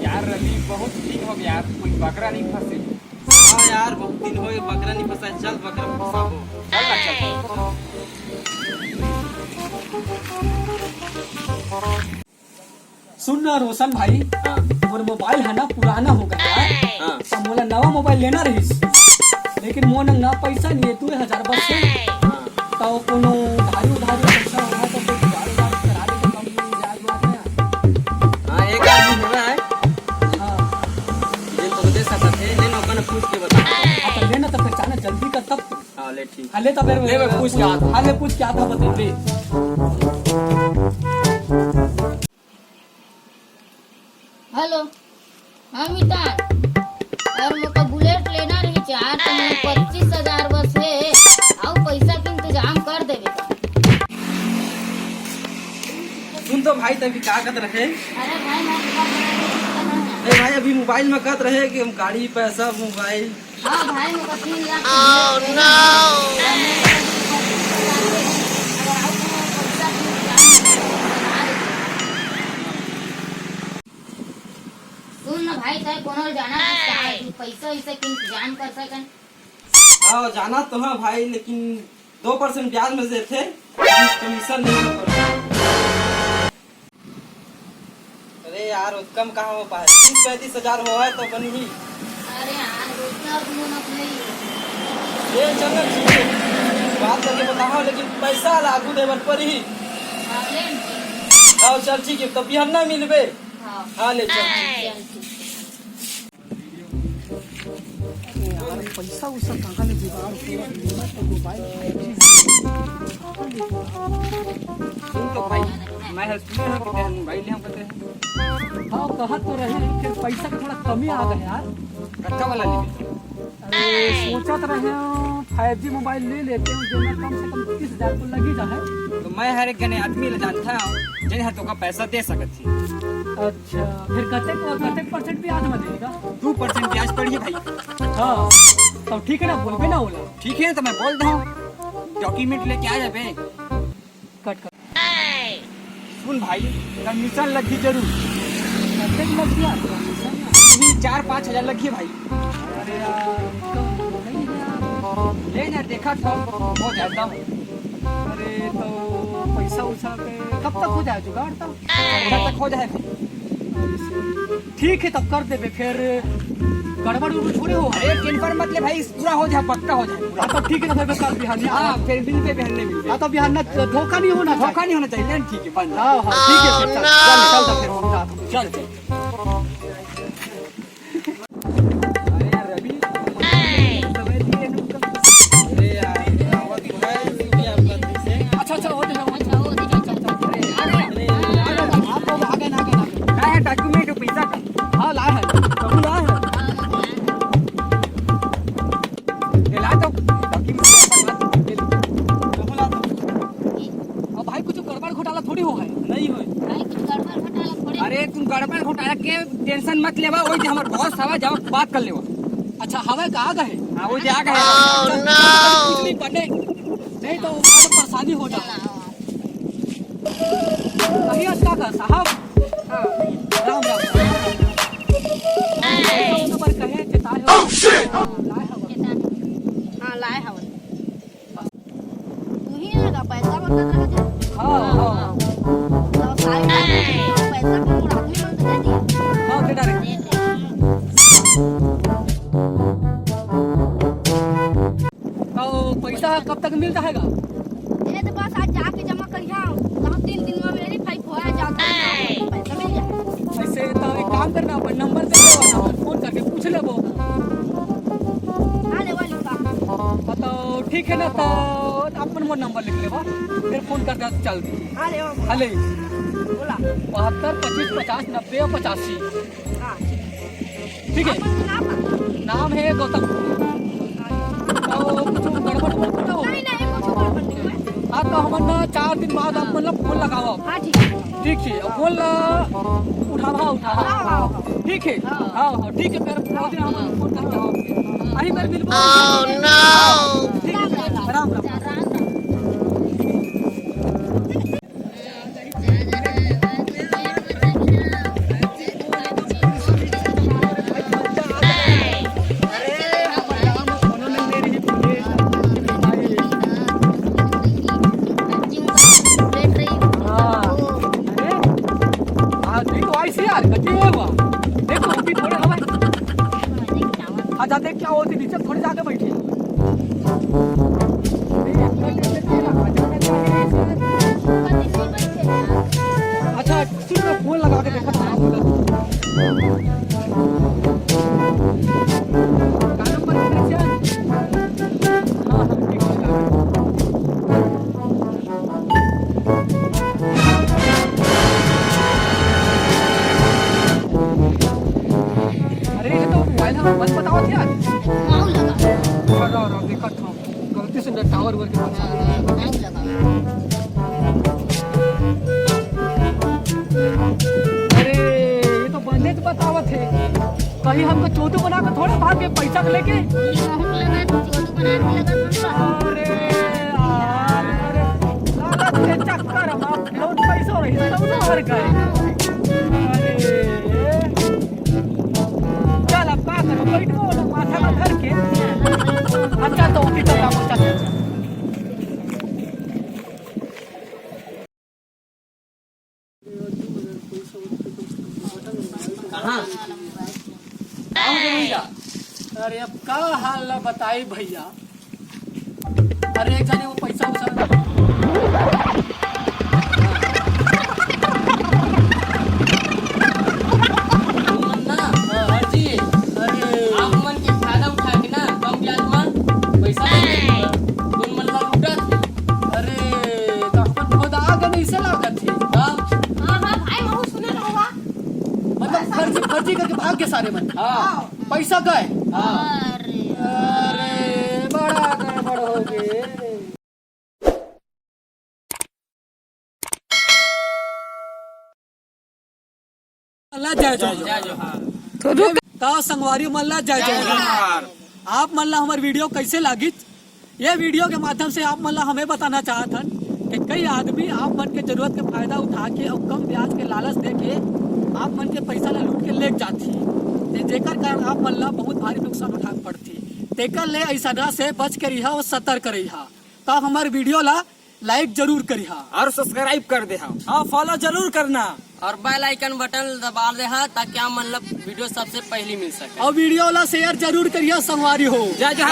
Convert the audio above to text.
यार रवि बहुत दिन हो गया, कोई बकरा नहीं फंसे। हाँ यार बहुत दिन हो गए, बकरा नहीं फंसा। चल बकरा फंसाबो। चल ना चल। सुन ना रोशन भाई, मोर मोबाइल है ना पुराना हो गया है। हाँ अब मोला नवा मोबाइल लेना रहीस, लेकिन मोर नंग ना पैसा नहीं है। 2000 बस से तो कोनो उधारी पैसा होगा तो कोई जुगाड़ उधार करा दे तो कम ब्याज बात है। हाँ एक आदमी हुआ है हाँ जिन तो दे सकते थे, लेना ओकने पूछ के बता। हाँ तो लेना तो पहचाना जल्दी कर तब। हाँ ले ठीक। हाले तो फिर ले मैं पूछ के आता। हाले पूछ के आता बतेबे। हेलो, हाँ मितार, और मोको बुलेट लेना रही चार तो मैं 25,000 बस है, आओ पैसा के इंतजाम कर देवे। सुन तो भाई तभी क्या कहते रहे। अरे भाई मैं अरे भाई अभी मोबाइल में कहते रहे कि हम गाड़ी पैसा मोबाइल। हाँ भाई मोको 3 लाख। सुन ना भाई, चाहे कोनो जाना है पैसा वैसा के इंतजाम कर सकन। हाँ जाना तो है भाई, लेकिन 2% ब्याज में से थे, कमीशन नहीं पड़ता। अरे यार कम कहाँ हो पाए, 30-35 हजार हो है तो बन ही। अरे यार रोजना तुम अपने ये चलो ठीक है, बात करके बताओ, लेकिन पैसा लागू देवर पर ही। लेन। हाँ चल ठीक है, तो बिहार ना मिलबे। हाँ हाँ ले चल। यार पैसा उसा कहाँ ले जुगाड़ पूरा लेना तो मोबाइल सुन तो भाई, मैं सुने हैं कि तेरे मोबाइल हम कहते हैं। हाँ कहा तो रहे, फिर पैसा का थोड़ा कमी आ गया यार। कच्चा वाला नहीं। अरे सोचा तो रहे 5G मोबाइल ले लेते हैं, जो कम से कम 30,000 को लगी जाए। तो मैं हर एक गने आदमी ले जानता हूँ जिन हाथों का पैसा दे सकती। अच्छा फिर कते परसेंट ब्याज में देगा? 2% ब्याज पड़ी है भाई। हाँ तो ठीक है ना, बोलबे ना बोला। ठीक है तो मैं बोल दूँ, डॉक्यूमेंट लेके आ जाबे। कट कर सुन भाई, कमीशन लगी जरूर। कते लग गया? 4-5 हजार लगी है भाई। अरे यार कम नहीं है यार। ले ना देखा था, हो जाता हूँ। अरे तो पैसा उसा के कब तक हो जाए जुगाड़? तो तक हो जाए। ठीक है तब कर देबे, फिर गड़बड़ उड़बड़ थोड़ी हो। अरे टेंशन मत ले भाई, पूरा हो जाए, पक्का हो जाए पूरा। हाँ तो ठीक है ना, फिर कल बिहान हाँ फिर बिल पे बिहार नहीं मिल हाँ तो बिहान ना धोखा नहीं होना चाहिए। धोखा नहीं होना चाहिए। ठीक है बंद। हाँ हाँ ठीक है फिर चल चल फिर हम जाते हैं। चल चल। अरे यार रवि, अरे यार आवाज की है क्या बात से। अच्छा अच्छा हो जाएगा। अच्छा वो दे आप लोग आगे ना क्या है डॉक्यूमेंट पैसा का? हाँ लाए है कबू लाए है। ला तो डॉक्यूमेंट। अब भाई कुछ गड़बड़ घोटाला थोड़ी हो है। नहीं हो भाई कुछ गड़बड़ घोटाला थोड़ी। अरे तुम गड़बड़ घोटाला के टेंशन मत लेवा, वही हमारे बहुत सवा जाओ बात कर लेवा। अच्छा हवा का आ गए? हाँ वो जा गए। कुछ नहीं पड़े, नहीं तो बाद में परेशानी हो जाए। कहीं अच्छा का साहब। हाँ, राम राम पर कहे चेताए हो। लाए हवा। हाँ लाए हवन। तू ही लगा पैसा मतलब लगा। हाँ हाँ तो सारे पैसा को आदमी मन दे दिया। हाँ दे डाले। तो पैसा कब तक मिल जाएगा? ये तो बस आज जाके जमा करिया, कहाँ 3 दिन में वेरीफाई होया जाता है, पैसा मिल जाए। ऐसे तो एक काम करना, अपन नंबर दे देना, फोन करके पूछ लेबो। हाँ ले वाली का। तो ठीक है ना, तो अपन वो नंबर लिख लेबो, फिर फोन करके चल दी। हाँ ले वो हले बोला। 72 25 50 90 और 85। हाँ ठीक है। नाम है गौतम। तो कुछ गड़बड़ ना हो। नहीं नहीं कुछ गड़बड़ नहीं हुआ। हाँ तो हम ना 4 दिन बाद आप मतलब फोन लगाओ। हाँ ठीक है। ठीक है फोन उठावा। ठीक है हाँ हाँ ठीक है, फिर हम फोन करके आओ। अरे मेरे बिल ठीक है, राम राम। यार कच्चे है वो देखो होती थोड़े हवा आजा देख क्या होती नीचे थोड़ी जाके बैठी अच्छा सिर्फ फोन लगा के देखा था बोला का नंबर कितना है हां ठीक है अरे ये तो मोबाइल हम बंद बताओ थे यार माऊ लगा और देखा था गलती से टावर वर्क माऊ लगा अरे ये तो बंदे तो बतावत है कहीं हमको चोटू बना के थोड़ा भाग के पैसा लेके माऊ लगा छोटू बना के लगा तुमको अरे यार अरे लागत के चक्कर हम लोन पैसा रही सब ना हर गए अरे चल अब का करो बैठो ना माथा में धर के अच्छा तो उठी तो काम चल अरे अब का हाल ना बताई भैया अरे एक जने वो पैसा उसा हाजी आप मन के फायदा उठा के ना कम ब्याज में पैसा कौन मन ला लूटा अरे तो अपन खुद आगे नहीं से लागत थी हां भाई माऊ सुने रहोगा मतलब फर्जी करके भाग के सारे मन हां पैसा गए अरे अरे बड़ा गड़बड़ हो गए अल्लाह जय जय का संगवारी मल्ला जय जय आप मल्ला हमारी वीडियो कैसे लागित ये वीडियो के माध्यम से आप मल्ला हमें बताना चाहत हन कि कई आदमी आप मन के जरूरत के फायदा उठा के और कम ब्याज के लालच दे के आप मन के पैसा ला लूट के ले जाती जेकर कारण आप मन ला बहुत भारी नुकसान उठा पड़ती तेकर ले ऐसा से बच के रहा और सतर्क रहा तो हमारे वीडियो ला लाइक जरूर करिहा और सब्सक्राइब कर दे हाँ फॉलो जरूर करना और बेल आइकन बटन दबा दे ताकि आप मतलब वीडियो सबसे पहले मिल सके और वीडियो ला शेयर जरूर करिए संगवारी हो जय जय